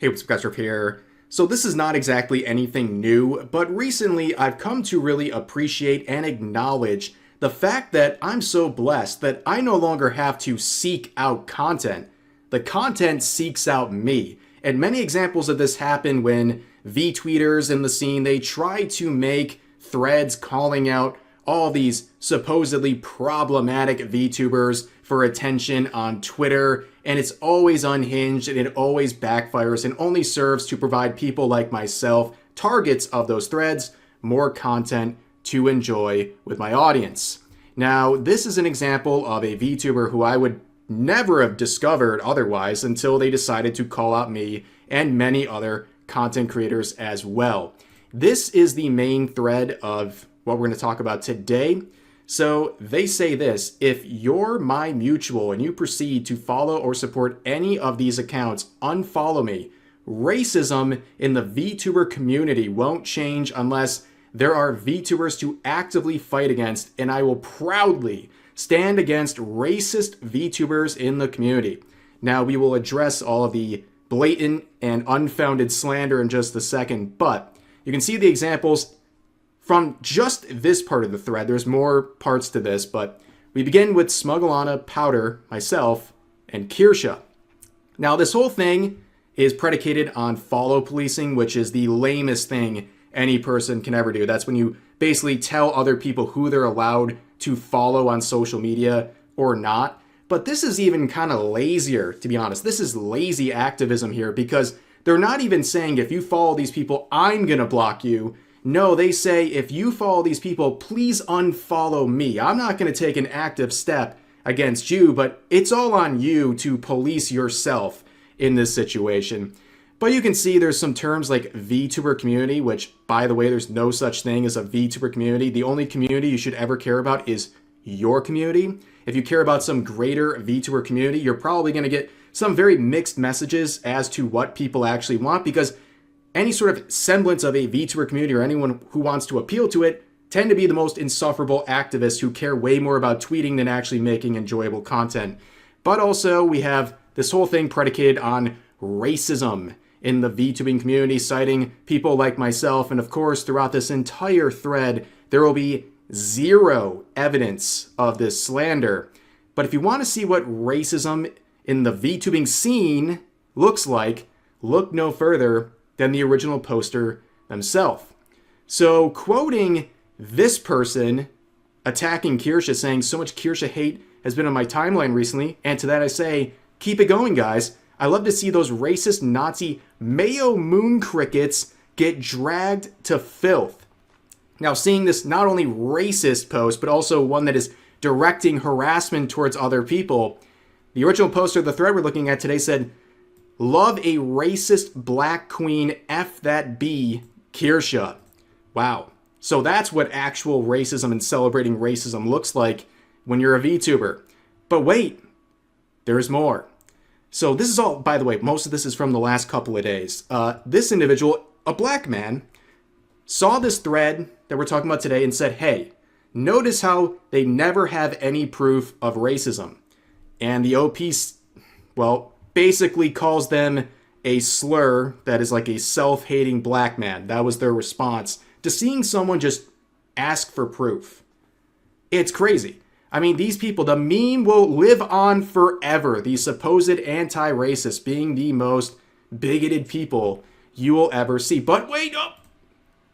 Hey, what's up guys, Rip here. So this is not exactly anything new, but recently I've come to really appreciate and acknowledge the fact that I'm so blessed that I no longer have to seek out content. The content seeks out me. And many examples of this happen when VTweeters in the scene, they try to make threads calling out all these supposedly problematic VTubers for attention on Twitter, and it's always unhinged and it always backfires and only serves to provide people like myself, targets of those threads, more content to enjoy with my audience. Now, this is an example of a VTuber who I would never have discovered otherwise until they decided to call out me and many other content creators as well. This is the main thread of what we're going to talk about today. So they say this: if you're my mutual and you proceed to follow or support any of these accounts, unfollow me. Racism in the VTuber community won't change unless there are VTubers to actively fight against, and I will proudly stand against racist VTubers in the community. Now, we will address all of the blatant and unfounded slander in just a second, but you can see the examples from just this part of the thread. There's more parts to this, but we begin with Smugglana, Powder, myself, and Kirsha. Now, this whole thing is predicated on follow policing, which is the lamest thing any person can ever do. That's when you basically tell other people who they're allowed to follow on social media or not. But this is even kind of lazier, to be honest. This is lazy activism here, because they're not even saying if you follow these people, I'm gonna block you. No, they say, if you follow these people, please unfollow me. I'm not going to take an active step against you, but it's all on you to police yourself in this situation. But you can see there's some terms like VTuber community, which, by the way, there's no such thing as a VTuber community. The only community you should ever care about is your community. If you care about some greater VTuber community, you're probably going to get some very mixed messages as to what people actually want, because any sort of semblance of a VTuber community or anyone who wants to appeal to it tend to be the most insufferable activists who care way more about tweeting than actually making enjoyable content. But also we have this whole thing predicated on racism in the VTubing community, citing people like myself. And of course, throughout this entire thread, there will be zero evidence of this slander. But if you want to see what racism in the VTubing scene looks like, look no further than the original poster themselves. So quoting this person attacking Kirsha, saying, so much Kirsha hate has been on my timeline recently, and to that I say, keep it going, guys. I love to see those racist Nazi Mayo Moon crickets get dragged to filth. Now, seeing this not only racist post, but also one that is directing harassment towards other people, the original poster of the thread we're looking at today said, love a racist black queen, F that B, Kirsha. Wow. So that's what actual racism and celebrating racism looks like when you're a VTuber. But wait, there's more. So this is all, by the way, most of this is from the last couple of days. This individual, a black man, saw this thread that we're talking about today and said, hey, notice how they never have any proof of racism. And the OP, well, basically calls them a slur that is like a self-hating black man. That was their response to seeing someone just ask for proof. It's crazy. I mean, these people, the meme will live on forever. These supposed anti-racists being the most bigoted people you will ever see. But wait up!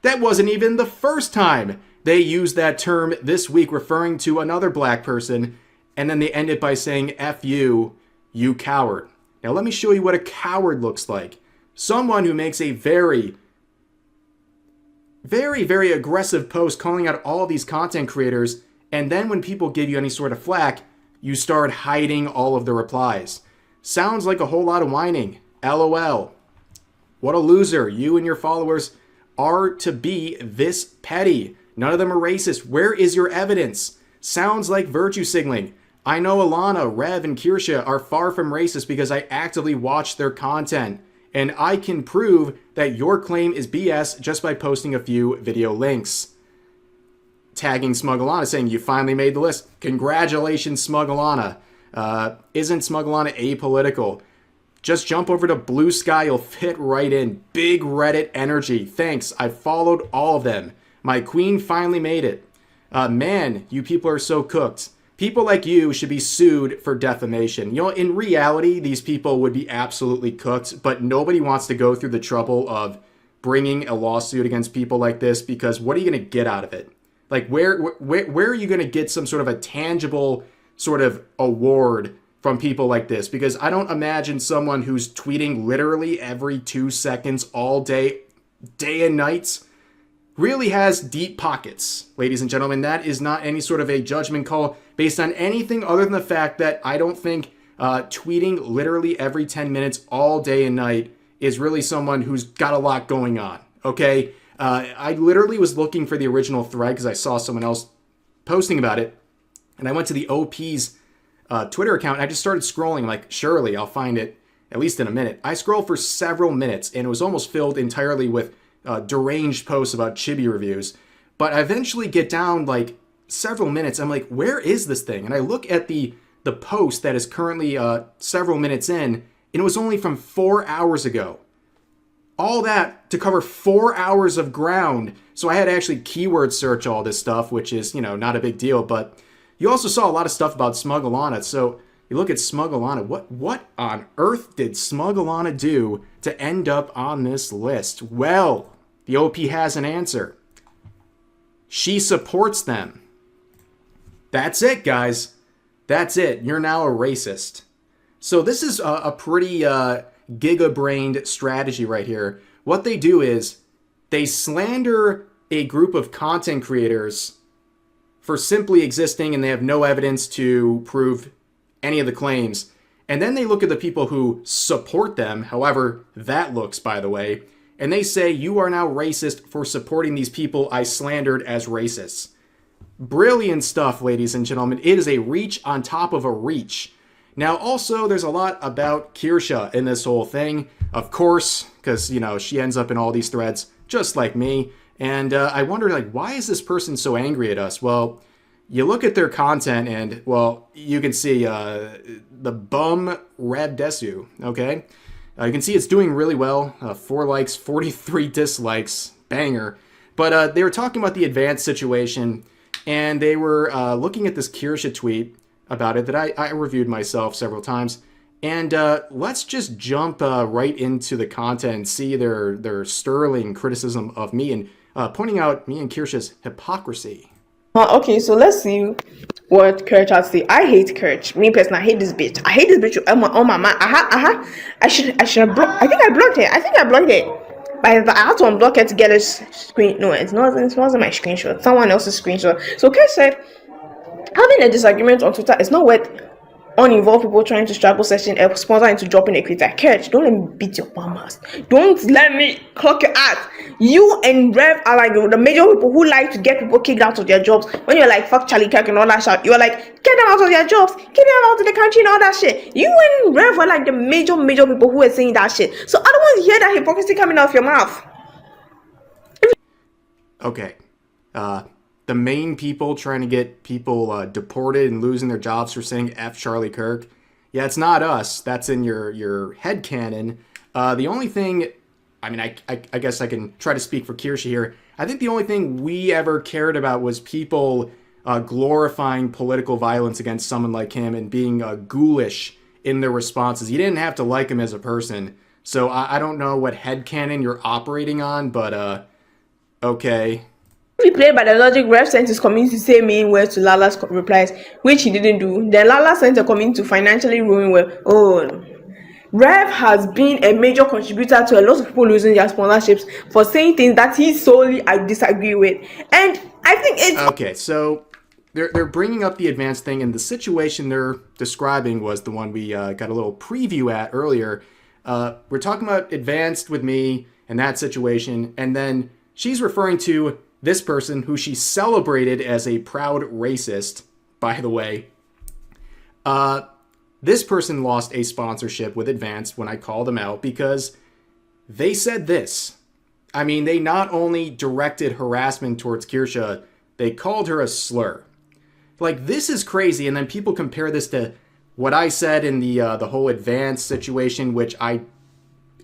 That wasn't even the first time they used that term this week, referring to another black person, and then they ended by saying, F you, you coward. Now let me show you what a coward looks like. Someone who makes a very, very aggressive post calling out all these content creators, and then when people give you any sort of flack, you start hiding all of the replies. Sounds like a whole lot of whining. LOL. What a loser. You and your followers are to be this petty. None of them are racist. Where is your evidence? Sounds like virtue signaling. I know Alana, Rev, and Kirsha are far from racist because I actively watch their content. And I can prove that your claim is BS just by posting a few video links. Tagging Smugglana, saying, you finally made the list. Congratulations, Smugglana. Isn't Smugglana apolitical? Just jump over to Blue Sky, you'll fit right in. Big Reddit energy. Thanks, I followed all of them. My queen finally made it. Man, you people are so cooked. People like you should be sued for defamation. You know, in reality, these people would be absolutely cooked, but nobody wants to go through the trouble of bringing a lawsuit against people like this, because what are you going to get out of it? Like, where are you going to get some sort of a tangible sort of award from people like this? Because I don't imagine someone who's tweeting literally every 2 seconds all day, day and nights, really has deep pockets, ladies and gentlemen. That is not any sort of a judgment call based on anything other than the fact that I don't think tweeting literally every 10 minutes all day and night is really someone who's got a lot going on, okay? I literally was looking for the original thread because I saw someone else posting about it, and I went to the OP's Twitter account, and I just started scrolling, like, surely I'll find it at least in a minute. I scrolled for several minutes, and it was almost filled entirely with deranged posts about chibi reviews. But I eventually get down like several minutes. I'm like, where is this thing? And I look at the post that is currently several minutes in, and it was only from 4 hours ago. All that to cover 4 hours of ground. So I had to actually keyword search all this stuff, which is, you know, not a big deal. But you also saw a lot of stuff about Smug Alana. So you look at Smug Alana. What on earth did Smug Alana do to end up on this list? Well, the OP has an answer. She supports them. That's it, guys. That's it. You're now a racist. So this is a pretty giga-brained strategy right here. What they do is they slander a group of content creators for simply existing, and they have no evidence to prove any of the claims. And then they look at the people who support them, however that looks, by the way, and they say, you are now racist for supporting these people I slandered as racists. Brilliant stuff, ladies and gentlemen. It is a reach on top of a reach. Now, also, there's a lot about Kirsha in this whole thing, of course, because, you know, she ends up in all these threads, just like me. And I wonder, like, why is this person so angry at us? Well, you look at their content and, well, you can see the bum Reb Desu, okay? You can see it's doing really well. 4 likes, 43 dislikes, banger. But they were talking about the advanced situation, and they were looking at this Kirsha tweet about it that I reviewed myself several times. And let's just jump right into the content and see their sterling criticism of me and pointing out me and Kirsha's hypocrisy. Okay, so let's see what Kirch has to say. I hate Kirch. Me personally, I hate this bitch. I hate this bitch on my mind. I should have blocked. I think I blocked it. But I had to unblock it to get a screen. No, it wasn't my screenshot. Someone else's screenshot. So Kirch said, having a disagreement on Twitter is not worth uninvolved people trying to struggle session a sponsor into dropping a creator. Kirch, don't let me beat your bum ass. Don't let me clock your ass. You and Rev are like the major people who like to get people kicked out of their jobs. When you're like, fuck Charlie Kirk and all that shit, you're like, get them out of their jobs, get them out of the country and all that shit. You and Rev are like the major people who are saying that shit. So I don't want to hear that hypocrisy coming out of your mouth. Okay. The main people trying to get people deported and losing their jobs for saying F Charlie Kirk. Yeah, it's not us. That's in your headcanon. The only thing, I mean, I guess I can try to speak for Kirsha here. I think the only thing we ever cared about was people glorifying political violence against someone like him and being ghoulish in their responses. You didn't have to like him as a person. So I don't know what headcanon you're operating on, but okay. He played by the logic, Rev sent his community to say mean words to Lala's replies, which he didn't do. Then Lala sent a community to financially ruin well. Oh, Rev has been a major contributor to a lot of people losing their sponsorships for saying things that he solely I disagree with. And I think it's... Okay, so they're bringing up the advanced thing, and the situation they're describing was the one we got a little preview at earlier. We're talking about advanced with me and that situation, and then she's referring to this person who she celebrated as a proud racist, by the way. This person lost a sponsorship with Advanced when I called them out because they said this. I mean, they not only directed harassment towards Kirsha, they called her a slur. Like, this is crazy, and then people compare this to what I said in the whole advanced situation, which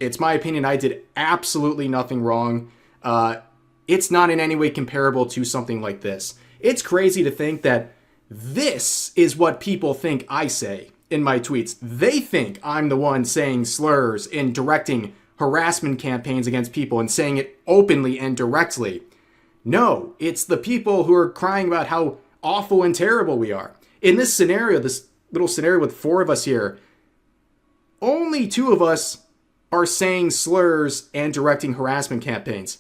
it's my opinion, I did absolutely nothing wrong. It's not in any way comparable to something like this. It's crazy to think that this is what people think I say in my tweets. They think I'm the one saying slurs and directing harassment campaigns against people and saying it openly and directly. No, it's the people who are crying about how awful and terrible we are. In this scenario, this little scenario with 4 of us here, only 2 of us are saying slurs and directing harassment campaigns.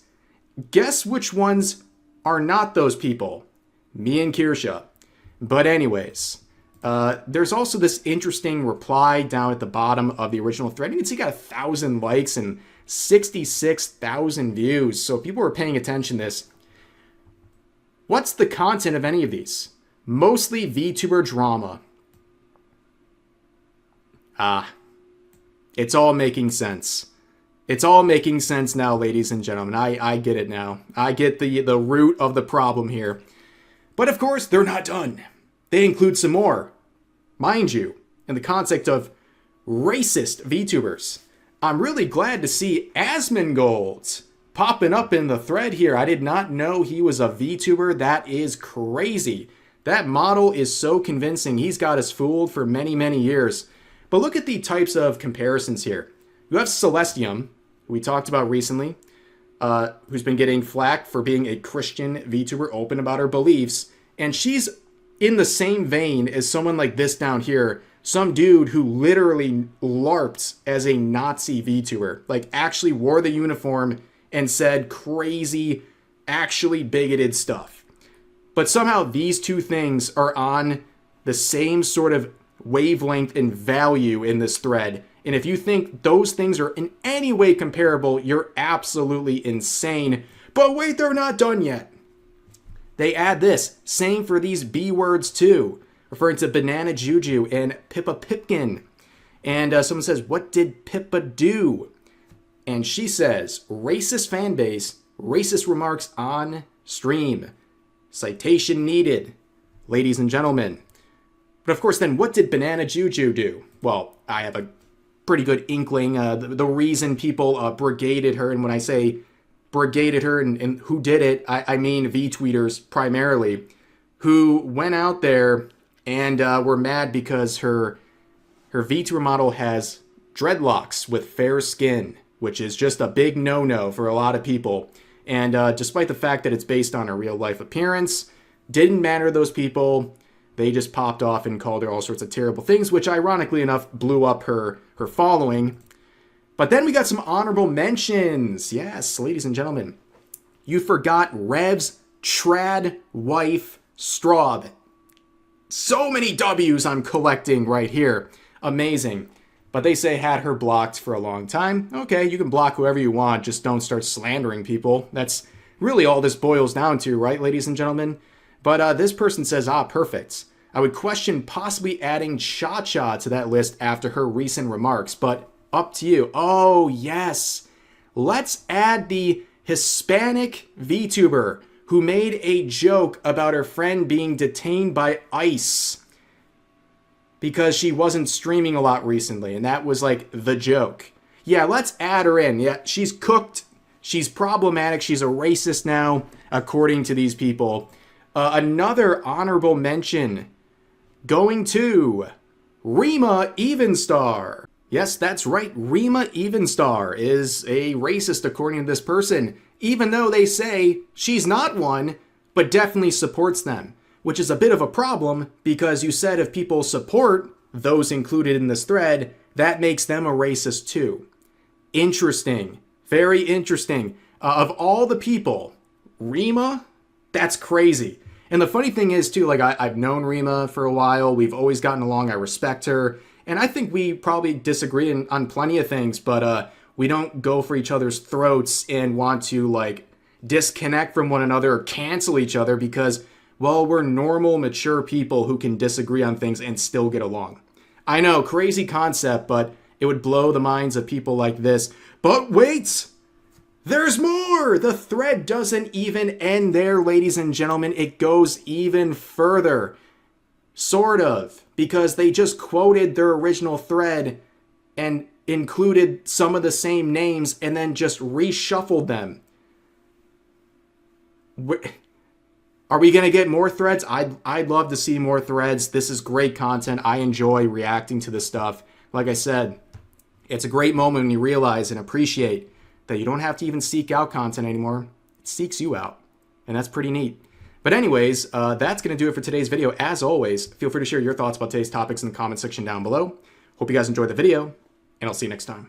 Guess which ones are not those people? Me and Kirsha. But anyways, there's also this interesting reply down at the bottom of the original thread. You can see it got 1,000 likes and 66,000 views. So people are paying attention to this. What's the content of any of these? Mostly VTuber drama. It's all making sense. It's all making sense now, ladies and gentlemen. I get it now. I get the root of the problem here. But of course, they're not done. They include some more. Mind you, in the context of racist VTubers. I'm really glad to see Asmongold popping up in the thread here. I did not know he was a VTuber. That is crazy. That model is so convincing. He's got us fooled for many, many years. But look at the types of comparisons here. You have Celestium, who we talked about recently, who's been getting flack for being a Christian VTuber, open about her beliefs. And she's in the same vein as someone like this down here. Some dude who literally LARPed as a Nazi VTuber. Like, actually wore the uniform and said crazy, actually bigoted stuff. But somehow these 2 things are on the same sort of wavelength and value in this thread. And if you think those things are in any way comparable, you're absolutely insane. But wait, they're not done yet. They add this, same for these B words too, referring to Banana Juju and Pippa Pipkin. And someone says, what did Pippa do? And she says, racist fan base, racist remarks on stream. Citation needed, ladies and gentlemen. But of course, then what did Banana Juju do? Well, I have a pretty good inkling. The reason people brigaded her, and when I say brigaded her and who did it, I mean V-tweeters primarily, who went out there and were mad because her VTuber model has dreadlocks with fair skin, which is just a big no-no for a lot of people. And despite the fact that it's based on her real-life appearance, didn't matter to those people. They just popped off and called her all sorts of terrible things, which ironically enough blew up her following. But then we got some honorable mentions. Yes, ladies and gentlemen. You forgot Rev's trad wife Straub. So many W's I'm collecting right here. Amazing. But they say had her blocked for a long time. Okay, you can block whoever you want, just don't start slandering people. That's really all this boils down to, right, ladies and gentlemen? But this person says, perfect. I would question possibly adding Cha-Cha to that list after her recent remarks, but up to you. Oh, yes. Let's add the Hispanic VTuber who made a joke about her friend being detained by ICE because she wasn't streaming a lot recently, and that was like the joke. Yeah, let's add her in. Yeah, she's cooked. She's problematic. She's a racist now, according to these people. Another honorable mention going to Rima Evenstar. Yes, that's right. Rima Evenstar is a racist according to this person, even though they say she's not one, but definitely supports them, which is a bit of a problem because you said if people support those included in this thread, that makes them a racist too. Interesting. Very interesting. Of all the people, Rima, that's crazy. And the funny thing is, too, like, I've known Rima for a while. We've always gotten along. I respect her. And I think we probably disagree on plenty of things, but we don't go for each other's throats and want to, like, disconnect from one another or cancel each other because, well, we're normal, mature people who can disagree on things and still get along. I know, crazy concept, but it would blow the minds of people like this. But wait! There's more! The thread doesn't even end there, ladies and gentlemen. It goes even further. Sort of, because they just quoted their original thread and included some of the same names and then just reshuffled them. Are we going to get more threads? I'd love to see more threads. This is great content. I enjoy reacting to this stuff. Like I said, it's a great moment when you realize and appreciate that you don't have to even seek out content anymore. It seeks you out. And that's pretty neat. But anyways, that's going to do it for today's video. As always, feel free to share your thoughts about today's topics in the comment section down below. Hope you guys enjoyed the video, and I'll see you next time.